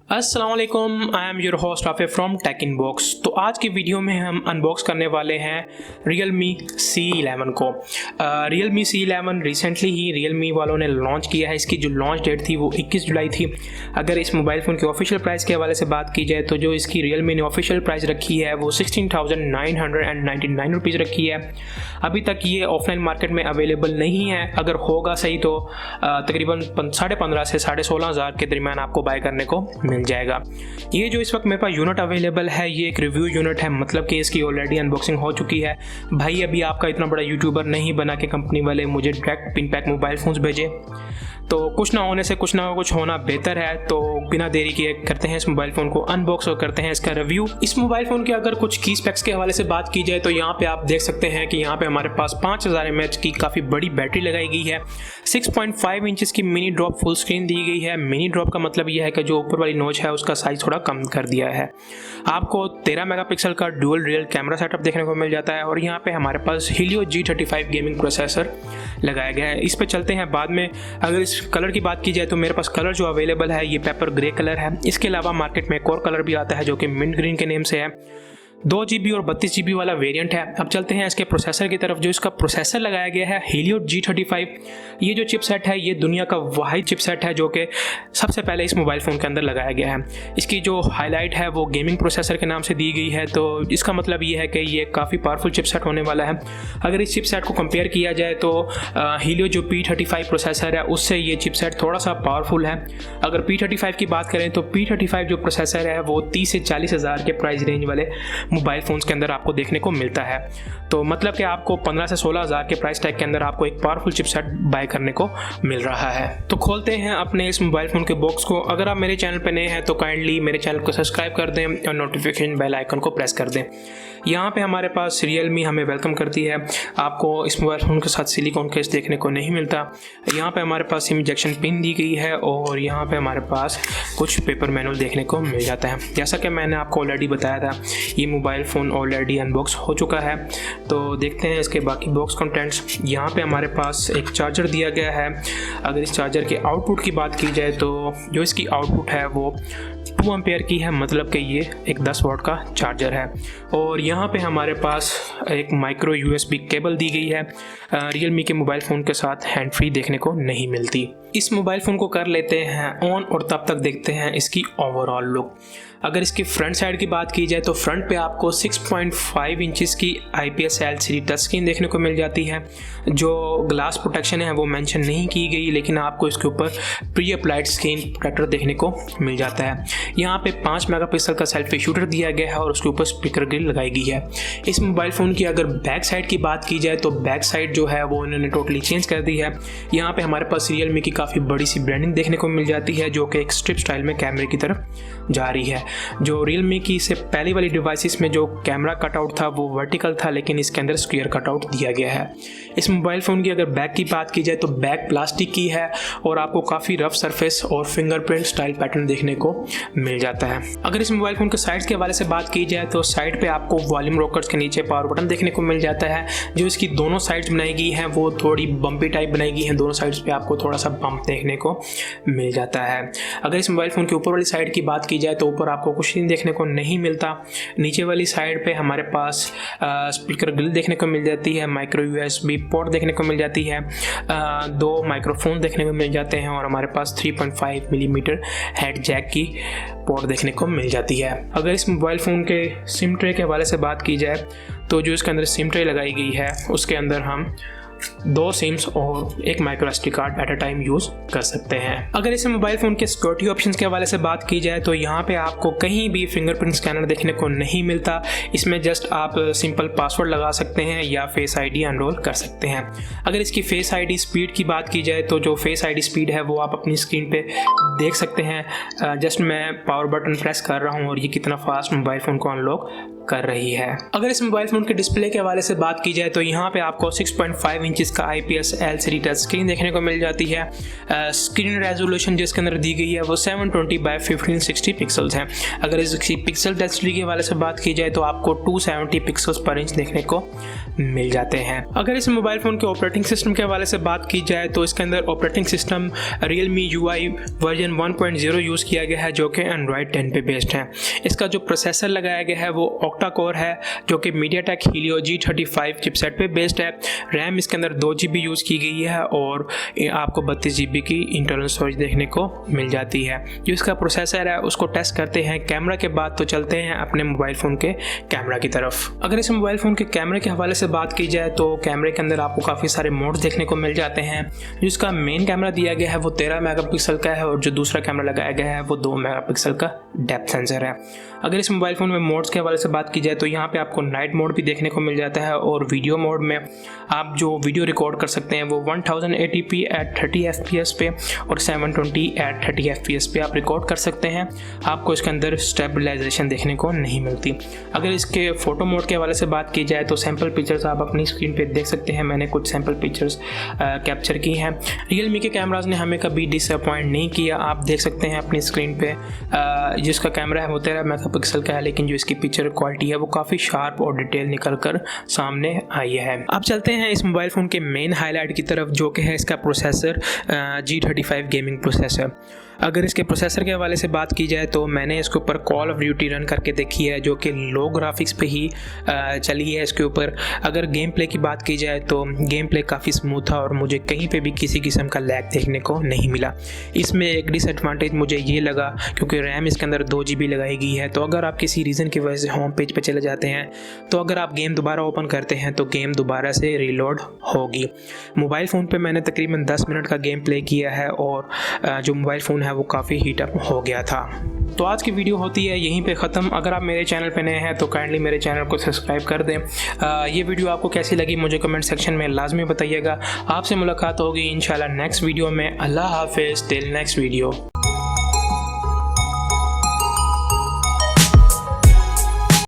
अस्सलाम वालेकुम, I am your host Aafe from tekin box. तो आज की वीडियो में हम अनबॉक्स करने वाले हैं Realme c11 को। Realme c11 रिसेंटली ही Realme वालों ने लॉन्च किया है। इसकी जो लॉन्च डेट थी वो 21 जुलाई थी। अगर इस मोबाइल फ़ोन के ऑफिशियल प्राइस के हवाले से बात की जाए तो जो इसकी Realme ने ऑफिशियल प्राइस रखी है वो 16,999 रुपीज़ रखी है। अभी तक ये ऑफलाइन मार्केट में अवेलेबल नहीं है। अगर होगा सही तो तकरीबन 15,500 से 16,500 के दरमियान आपको बाय करने को मिल जाएगा। ये जो इस वक्त मेरे पास यूनिट अवेलेबल है ये एक रिव्यू यूनिट है, मतलब कि इसकी ऑलरेडी अनबॉक्सिंग हो चुकी है। भाई अभी आपका इतना बड़ा यूट्यूबर नहीं बना के कंपनी वाले मुझे direct pin pack mobile phones भेजे, तो कुछ ना होने से कुछ ना कुछ होना बेहतर है। तो बिना देरी किए करते हैं इस मोबाइल फ़ोन को अनबॉक्स और करते हैं इसका रिव्यू। इस मोबाइल फ़ोन के अगर कुछ की स्पेक्स के हवाले से बात की जाए तो यहाँ पे आप देख सकते हैं कि यहाँ पे हमारे पास 5000 mAh की काफ़ी बड़ी बैटरी लगाई गई है। 6.5 इंचज़ की मिनी ड्रॉप फुल स्क्रीन दी गई है। मिनी ड्रॉप का मतलब यह है कि जो ऊपर वाली नोच है उसका साइज़ थोड़ा कम कर दिया है। आपको 13 मेगापिक्सल का डुअल रियल कैमरा सेटअप देखने को मिल जाता है और यहाँ पे हमारे पास Helio G35 गेमिंग प्रोसेसर लगाया गया है। इस पे चलते हैं बाद में। अगर इस कलर की बात की जाए तो मेरे पास कलर जो अवेलेबल है ये पेपर ग्रे कलर है। इसके अलावा मार्केट में एक और कलर भी आता है जो कि मिंट ग्रीन के नेम से है। 2 GB और 32 GB वाला वेरिएंट है। अब चलते हैं इसके प्रोसेसर की तरफ। जो इसका प्रोसेसर लगाया गया है Helio G35, ये जो चिपसेट है ये दुनिया का वाहिद चिपसेट है जो कि सबसे पहले इस मोबाइल फ़ोन के अंदर लगाया गया है। इसकी जो हाईलाइट है वो गेमिंग प्रोसेसर के नाम से दी गई है, तो इसका मतलब ये है कि ये काफ़ी पावरफुल चिपसेट होने वाला है। अगर इस चिपसेट को कंपेयर किया जाए तो Helio जो P35 प्रोसेसर है उससे ये चिपसेट थोड़ा सा पावरफुल है। अगर P35 की बात करें तो P35 जो प्रोसेसर है वो 30 से 40 हज़ार के प्राइस रेंज वाले मोबाइल फ़ोन्स के अंदर आपको देखने को मिलता है। तो मतलब कि आपको 15 से 16 हज़ार के प्राइस टैग के अंदर आपको एक पावरफुल चिपसेट बाय करने को मिल रहा है। तो खोलते हैं अपने इस मोबाइल फ़ोन के बॉक्स को। अगर आप मेरे चैनल पर नए हैं तो काइंडली मेरे चैनल को सब्सक्राइब कर दें और नोटिफिकेशन बेल आइकन को प्रेस कर दें। यहाँ पे हमारे पास Realme हमें वेलकम करती है। आपको इस मोबाइल फ़ोन के साथ सिलिकॉन केस देखने को नहीं मिलता। यहाँ पे हमारे पास सिम इंजेक्शन पिन दी गई है और यहाँ पे हमारे पास कुछ पेपर मैनुअल देखने को मिल जाता है। जैसा कि मैंने आपको ऑलरेडी बताया था ये मोबाइल फ़ोन ऑलरेडी अनबॉक्स हो चुका है। तो देखते हैं इसके बाकी बॉक्स कंटेंट्स। यहाँ पे हमारे पास एक चार्जर दिया गया है। अगर इस चार्जर के आउटपुट की बात की जाए तो जो इसकी आउटपुट है वो 2 एम्पेयर की है, मतलब कि ये एक 10 वाट का चार्जर है। और यहाँ पे हमारे पास एक माइक्रो USB केबल दी गई है। Realme के मोबाइल फ़ोन के साथ हैंड फ्री देखने को नहीं मिलती। इस मोबाइल फ़ोन को कर लेते हैं ऑन और तब तक देखते हैं इसकी ओवरऑल लुक। अगर इसकी फ्रंट साइड की बात की जाए तो फ्रंट पे आपको 6.5 इंचज़ की IPS LCD टच स्क्रीन देखने को मिल जाती है। जो ग्लास प्रोटेक्शन है वो मेंशन नहीं की गई, लेकिन आपको इसके ऊपर प्री अप्लाइड स्क्रीन प्रोटेक्टर देखने को मिल जाता है। यहाँ पे 5 मेगापिक्सल का सेल्फी शूटर दिया गया है और उसके ऊपर स्पीकर ग्रिल लगाई गई है। इस मोबाइल फ़ोन की अगर बैक साइड की बात की जाए तो बैक साइड जो है वो इन्होंने टोटली चेंज कर दी है। यहाँ पे हमारे पास Realme की काफ़ी बड़ी सी ब्रांडिंग देखने को मिल जाती है जो कि एक स्ट्रिप स्टाइल में कैमरे की तरफ जा रही है। जो Realme की से पहली वाली डिवाइसेस में जो कैमरा कटआउट था वो वर्टिकल था, लेकिन इसके अंदर स्क्वायर कटआउट दिया गया है। इस मोबाइल फ़ोन की अगर बैक की बात की जाए तो बैक प्लास्टिक की है और आपको काफ़ी रफ सरफेस और फिंगरप्रिंट स्टाइल पैटर्न देखने को मिल जाता है। अगर इस मोबाइल फ़ोन के साइड्स के हवाले से बात की जाए तो साइड पे आपको वॉल्यूम रॉकर्स के नीचे पावर बटन देखने को मिल जाता है। जो इसकी दोनों साइड्स बनाई गई हैं वो थोड़ी बम्पी टाइप बनाई गई हैं। दोनों साइड्स पे आपको थोड़ा सा बम्प देखने को मिल जाता है। अगर इस मोबाइल फ़ोन के ऊपर वाली साइड की बात की जाए तो ऊपर आपको कुछ देखने को नहीं मिलता। नीचे वाली साइड पे हमारे पास स्पीकर ग्रिल देखने को मिल जाती है, माइक्रो USB पोर्ट देखने को मिल जाती है, 2 माइक्रोफोन देखने को मिल जाते हैं और हमारे पास 3.5 मिलीमीटर हेड जैक की पोर्ट देखने को मिल जाती है। अगर इस मोबाइल फ़ोन के सिम ट्रे के हवाले से बात की जाए तो जो इसके अंदर सिम ट्रे लगाई गई है उसके अंदर हम 2 सिम्स और एक micro SD card at a time use कर सकते हैं। अगर इस मोबाइल फ़ोन के सिक्योरिटी ऑप्शंस के हवाले से बात की जाए तो यहाँ पे आपको कहीं भी फिंगरप्रिंट स्कैनर देखने को नहीं मिलता। इसमें जस्ट आप सिंपल पासवर्ड लगा सकते हैं या फेस ID अनरोल कर सकते हैं। अगर इसकी फेस ID स्पीड की बात की जाए तो जो फेस ID स्पीड है वो आप अपनी स्क्रीन पे देख सकते हैं। जस्ट मैं पावर बटन प्रेस कर रहा हूँ और ये कितना फास्ट मोबाइल फ़ोन को अनलॉक कर रही है। अगर इस मोबाइल फ़ोन के डिस्प्ले के हवाले से बात की जाए तो यहाँ पे आपको 6.5 इंचेस का IPS LCD टच स्क्रीन देखने को मिल जाती है। स्क्रीन रेजोल्यूशन जिसके अंदर दी गई है वो 720x1560 पिक्सल्स है। अगर इसकी पिक्सल डेंसिटी के हवाले से बात की जाए तो आपको 270 पिक्सल्स पर इंच देखने को मिल जाते हैं। अगर इस मोबाइल फ़ोन के ऑपरेटिंग सिस्टम के हवाले से बात की जाए तो इसके अंदर operating system Realme UI version 1.0 use किया गया है जो कि Android 10 पे बेस्ड है। इसका जो प्रोसेसर लगाया गया है वो ऑक्टा कोर है जो कि MediaTek Helio G35 चिपसेट पे बेस्ड है। रैम इसके अंदर 2 GB यूज़ की गई है और आपको 32 GB की इंटरनल स्टोरेज देखने को मिल जाती है। जो इसका प्रोसेसर है उसको टेस्ट करते हैं कैमरा के बाद, तो चलते हैं अपने मोबाइल फ़ोन के कैमरा की तरफ। अगर इस मोबाइल फ़ोन के कैमरे के हवाले से बात की जाए तो कैमरे के अंदर आपको काफ़ी सारे मोड्स देखने को मिल जाते हैं। जिसका मेन कैमरा दिया गया है वो 13 मेगापिक्सल का है और जो दूसरा कैमरा लगाया गया है वो 2 मेगापिक्सल का डेप्थ सेंसर है। अगर इस मोबाइल फ़ोन में मोड्स के हवाले से बात की जाए तो यहाँ पे आपको नाइट मोड भी देखने को मिल जाता है और वीडियो मोड में आप जो वीडियो रिकॉर्ड कर सकते हैं वो 1080p एट 30 FPS पे और 720 एट 30 FPS पे आप रिकॉर्ड कर सकते हैं। आपको इसके अंदर स्टेबलाइजेशन देखने को नहीं मिलती। अगर इसके फ़ोटो मोड के हवाले से बात की जाए तो सैम्पल पिक्चर्स आप अपनी स्क्रीन पे देख सकते हैं। मैंने कुछ सैम्पल पिक्चर्स कैप्चर की हैं। Realme के कैमराज ने हमें कभी डिसअपॉइंट नहीं किया। आप देख सकते हैं अपनी स्क्रीन पे जिसका कैमरा है वो 13 मेगापिक्सल का है, लेकिन जो इसकी पिक्चर क्वालिटी है वो काफ़ी शार्प और डिटेल निकल कर सामने आई है। अब चलते हैं इस मोबाइल फ़ोन के मेन हाईलाइट की तरफ जो कि है इसका प्रोसेसर G35 गेमिंग प्रोसेसर। अगर इसके प्रोसेसर के हवाले से बात की जाए तो मैंने इसके ऊपर कॉल ऑफ ड्यूटी रन करके देखी है जो कि लो ग्राफिक्स पे ही चली है इसके ऊपर। अगर गेम प्ले की बात की जाए तो गेम प्ले काफ़ी स्मूथ था और मुझे कहीं पे भी किसी किस्म का लैग देखने को नहीं मिला। इसमें एक डिसएडवांटेज मुझे ये लगा क्योंकि रैम इसके अंदर 2 GB लगाई गई है, तो अगर आप किसी रीज़न की वजह से होम पेज पे चले जाते हैं तो अगर आप गेम दोबारा ओपन करते हैं तो गेम दोबारा से रीलोड होगी। मोबाइल फ़ोन पे मैंने तकरीबन 10 मिनट का गेम प्ले किया है और जो मोबाइल फ़ोन है वो काफ़ी हीट अप हो गया था। तो आज की वीडियो होती है यहीं पे ख़त्म। अगर आप मेरे चैनल पे नए हैं तो काइंडली मेरे चैनल को सब्सक्राइब कर दें। ये वीडियो आपको कैसी लगी मुझे कमेंट सेक्शन में लाजमी बताइएगा। आपसे मुलाकात होगी इंशाल्लाह नेक्स्ट वीडियो में। अल्लाह हाफिज़, टिल नेक्स्ट वीडियो।